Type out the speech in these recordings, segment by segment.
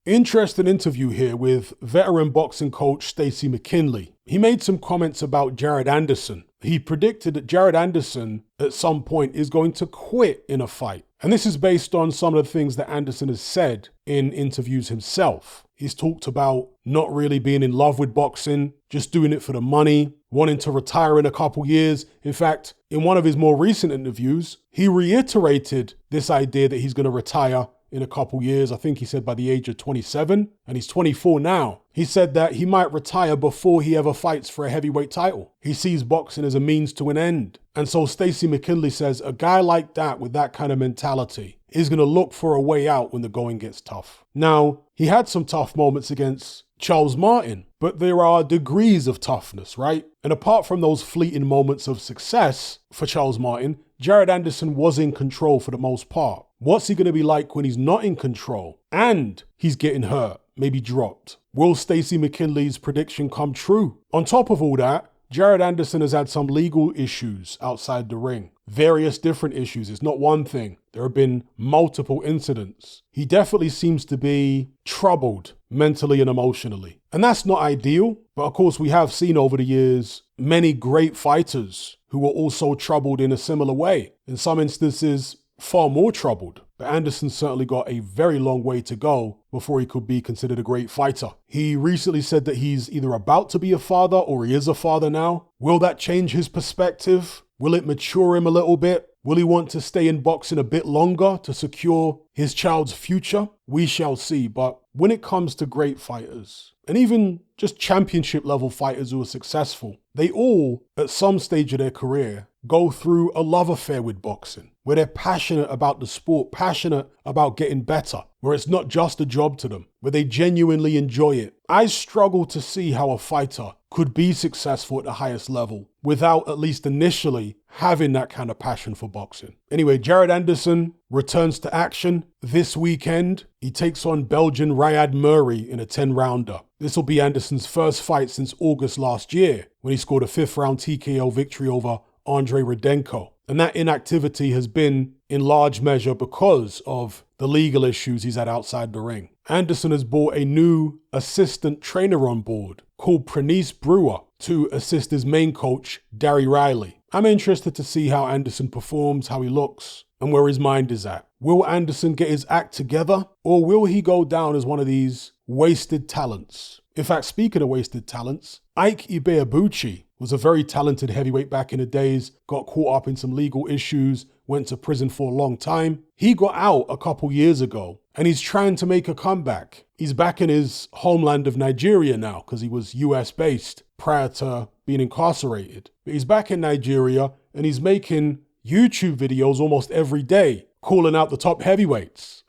Interesting interview here with veteran boxing coach Stacey Mckinley. He made some comments about Jared Anderson. He predicted that Jared Anderson at some point is going to quit in a fight. And this is based on some of the things that Anderson has said in interviews himself. He's talked about not really being in love with boxing, just doing it for the money, wanting to retire in a couple years. In fact, in one of his more recent interviews, he reiterated this idea that he's going to retire in a couple years. I think he said by the age of 27, and he's 24 now. He said that he might retire before he ever fights for a heavyweight title. He sees boxing as a means to an end. And so Stacey Mckinley says a guy like that with that kind of mentality is going to look for a way out when the going gets tough. Now, he had some tough moments against Charles Martin, but there are degrees of toughness, right? And apart from those fleeting moments of success for Charles Martin, Jared Anderson was in control for the most part. What's he going to be like when he's not in control and he's getting hurt, maybe dropped? Will Stacey Mckinley's prediction come true? On top of all that, Jared Anderson has had some legal issues outside the ring. Various different issues. It's not one thing. There have been multiple incidents. He definitely seems to be troubled mentally and emotionally. And that's not ideal. But of course, we have seen over the years many great fighters who were also troubled in a similar way. In some instances, far more troubled. But Anderson's certainly got a very long way to go before he could be considered a great fighter. He recently said that he's either about to be a father or he is a father now. Will that change his perspective? Will it mature him a little bit? Will he want to stay in boxing a bit longer to secure his child's future? We shall see. But when it comes to great fighters, and even just championship level fighters who are successful, they all, at some stage of their career, go through a love affair with boxing, where they're passionate about the sport, passionate about getting better, where it's not just a job to them, where they genuinely enjoy it. I struggle to see how a fighter could be successful at the highest level without, at least initially, having that kind of passion for boxing. Anyway, Jared Anderson returns to action this weekend. He takes on Belgian Riyad Murray in a 10-rounder. This will be Anderson's first fight since August last year, when he scored a 5th-round TKO victory over Andre Rudenko. And that inactivity has been in large measure because of the legal issues he's had outside the ring. Anderson has brought a new assistant trainer on board called Pranice Brewer to assist his main coach, Darry Riley. I'm interested to see how Anderson performs, how he looks, and where his mind is at. Will Anderson get his act together, or will he go down as one of these wasted talents? In fact, speaking of wasted talents, Ike Ibeabuchi was a very talented heavyweight back in the days, got caught up in some legal issues, went to prison for a long time. He got out a couple years ago, and he's trying to make a comeback. He's back in his homeland of Nigeria now, because he was US-based prior to being incarcerated. But he's back in Nigeria, and he's making YouTube videos almost every day, calling out the top heavyweights.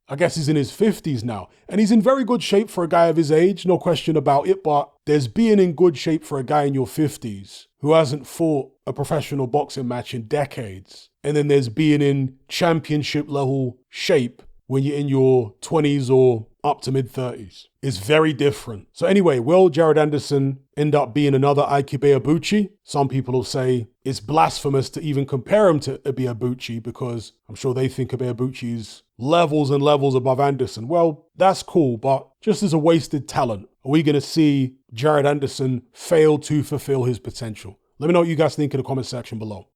I guess he's in his 50s now, and he's in very good shape for a guy of his age, no question about it, but there's being in good shape for a guy in your 50s who hasn't fought a professional boxing match in decades. And then there's being in championship level shape when you're in your 20s or up to mid-30s. It's very different. So anyway, will Jared Anderson end up being another Ike Ibeabuchi? Some people will say it's blasphemous to even compare him to Ibeabuchi because I'm sure they think Ibeabuchi's levels and levels above Anderson. Well, that's cool, but just as a wasted talent, are we going to see Jared Anderson fail to fulfill his potential? Let me know what you guys think in the comment section below.